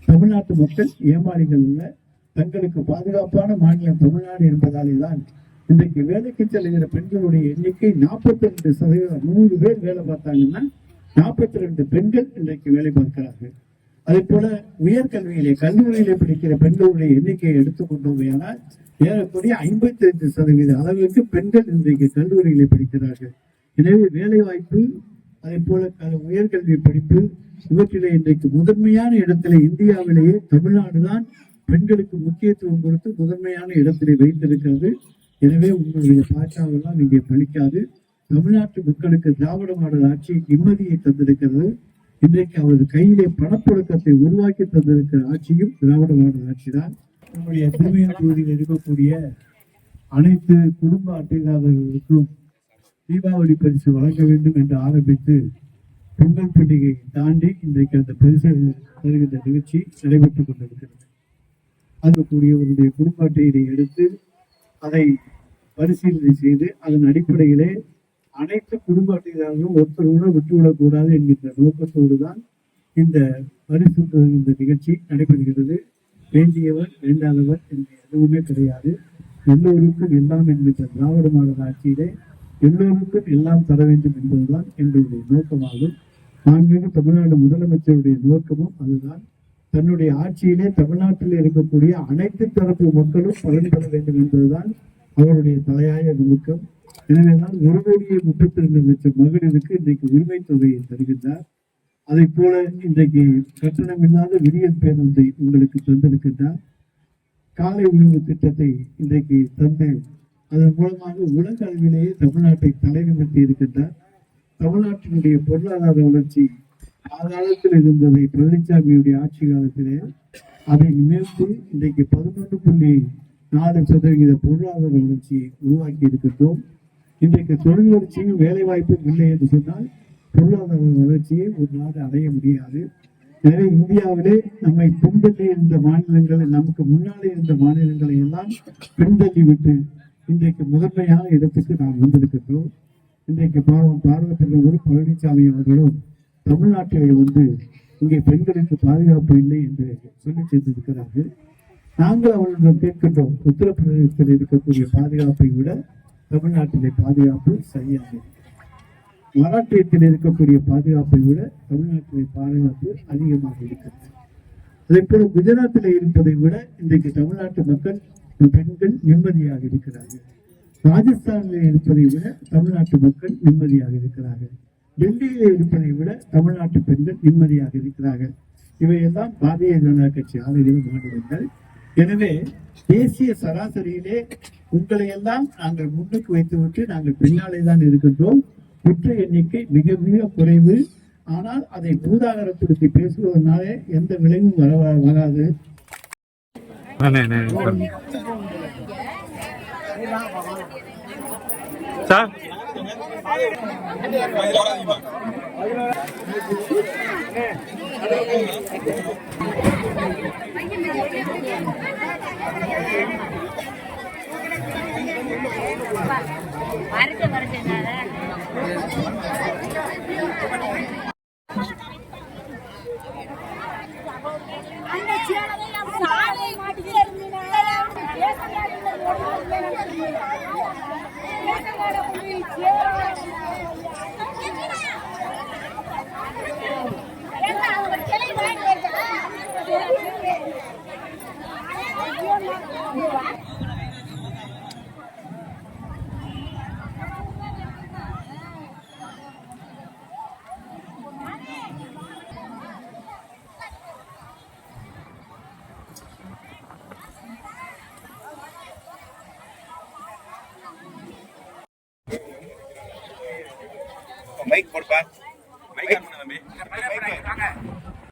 தமிழ்நாட்டு மக்கள் ஏமாளிகள் அல்ல. தங்களுக்கு பாதுகாப்பான மாநிலம் தமிழ்நாடு என்பதாலே தான் இன்றைக்கு வேலைக்கு செல்கிற பெண்களுடைய எண்ணிக்கை 42%. 100 பேர் வேலை பார்த்தாங்கன்னா 42 பெண்கள் இன்றைக்கு வேலை பார்க்கிறார்கள். அதே போல உயர்கல்வியிலே கல்லூரியிலே படிக்கிற பெண்களுடைய எண்ணிக்கையை எடுத்துக்கொண்டோம் ஆனால் ஏறக்கூடிய 55% அளவுக்கு பெண்கள் இன்றைக்கு கல்லூரியிலே படிக்கிறார்கள். எனவே வேலை வாய்ப்பு, அதே போல உயர்கல்வி படிப்பு, இவற்றிலே இன்றைக்கு முதன்மையான இடத்திலே இந்தியாவிலேயே தமிழ்நாடு தான் பெண்களுக்கு முக்கியத்துவம் கொடுத்து முதன்மையான இடத்திலே வைத்திருக்கிறது. எனவே உங்களுடைய பாஷாவெல்லாம் இங்கே பலிக்காது. தமிழ்நாட்டு மக்களுக்கு திராவிட மாடல் ஆட்சி நிம்மதியை தந்திருக்கிறது. இன்றைக்கு அவரது கையிலே பணப்புழக்கத்தை உருவாக்கி தந்திருக்கிற ஆட்சியும் திராவிட மாடல் ஆட்சி தான். நம்முடைய திருமையார் தொகுதியில் இருக்கக்கூடிய அனைத்து குடும்ப அட்டைதாரர்களுக்கும் தீபாவளி பரிசு வழங்க வேண்டும் என்று ஆரம்பித்து பொங்கல் பண்டிகையை தாண்டி இன்றைக்கு அந்த பரிசு தருகின்ற நிகழ்ச்சி நடைபெற்றுக் கொண்டிருக்கிறது. அதற்குரியவருடைய குடும்ப அட்டையினை எடுத்து அதை பரிசீலனை செய்து அதன் அடிப்படையிலே அனைத்து குடும்ப அட்டைதாரர்களும் ஒருத்தரோடு விட்டுவிடக்கூடாது என்கின்ற நோக்கத்தோடு தான் இந்த பரிசு இந்த நிகழ்ச்சி நடைபெறுகிறது. வேண்டியவர் வேண்டாதவர் என்று எதுவுமே கிடையாது. எல்லோருக்கும் எல்லாம் என்கின்ற திராவிட மாடல் ஆட்சியிலே எல்லோருக்கும் எல்லாம் தர வேண்டும் என்பதுதான் எங்களுடைய நோக்கமாகும். மாண்புமிகு தமிழ்நாடு முதலமைச்சருடைய நோக்கமும் அதுதான். தன்னுடைய ஆட்சியிலே தமிழ்நாட்டில் இருக்கக்கூடிய அனைத்து தரப்பு மக்களும் பலன்பெற வேண்டும் என்பதுதான் அவருடைய தலையாய நோக்கம். எனவேதான் 1,32,00,000 மகளிருக்கு இன்றைக்கு உரிமை தொகையை தருகின்றார். அதை போல இன்றைக்கு கட்டணம் இல்லாத விடியல் பேருந்தை உங்களுக்கு தந்திருக்கின்றார். காலை உணவு திட்டத்தை இன்றைக்கு தந்து அதன் மூலமாக உலக அளவிலேயே தமிழ்நாட்டை தலைநிமிர்த்தி இருக்கின்றார். தமிழ்நாட்டினுடைய பொருளாதார வளர்ச்சி ஆதாரத்தில் இருந்ததை பழனிசாமியுடைய ஆட்சி காலத்திலே அதை நிமிர்த்தி இன்றைக்கு 11.4% பொருளாதார வளர்ச்சியை உருவாக்கி இருக்கின்றோம். இன்றைக்கு தொழில் வளர்ச்சியும் வேலை வாய்ப்பும் இல்லை என்று சொன்னால் பொருளாதார வளர்ச்சியை ஒரு நாடு அடைய முடியாது. எனவே இந்தியாவிலே நம்மை பின்தள்ளி இருந்த மாநிலங்களை, நமக்கு முன்னாலே இருந்த மாநிலங்களை எல்லாம் பின்தள்ளி விட்டு இன்றைக்கு முதன்மையான இடத்துக்கு நாம் வந்திருக்கின்றோம். இன்றைக்கு பாரத பிரதமர் பழனிசாமி அவர்களும் தமிழ்நாட்டிலே வந்து இங்கே பெண்களுக்கு பாதுகாப்பு இல்லை என்று சொல்லி சென்றிருக்கிறார்கள். நாங்கள் அவர்களிடம் கேட்கின்றோம், உத்தரப்பிரதேசத்தில் இருக்கக்கூடிய பாதுகாப்பை விட தமிழ்நாட்டிலே பாதுகாப்பு சரியாக, மராட்டியத்தில் இருக்கக்கூடிய பாதுகாப்பை விட தமிழ்நாட்டிலே பாதுகாப்பு அதிகமாக இருக்கிறது. அதே போல குஜராத்தில் இருப்பதை விட இன்றைக்கு தமிழ்நாட்டு மக்கள் பெண்கள் நிம்மதியாக இருக்கிறார்கள். ராஜஸ்தானில் இருப்பதை விட தமிழ்நாட்டு மக்கள் நிம்மதியாக இருக்கிறார்கள். டெல்லியிலே இருப்பதை விட தமிழ்நாட்டு பெண்கள் நிம்மதியாக இருக்கிறார்கள். இவையெல்லாம் பாரதிய ஜனதா கட்சி ஆளுநர் மாநிலங்கள். எனவே தேசிய சராசரியிலே உங்களை எல்லாம் நாங்கள் முன்னுக்கு வைத்துவிட்டு நாங்கள் பின்னாலே தான் இருக்கின்றோம். குற்ற எண்ணிக்கை மிக மிக குறைவு. ஆனால் அதை பூதாகரப்படுத்தி பேசுவதனாலே எந்த விளைவும் வராது. மைக் போடுப்பா, மைக் ஆன் பண்ணு தம்பி.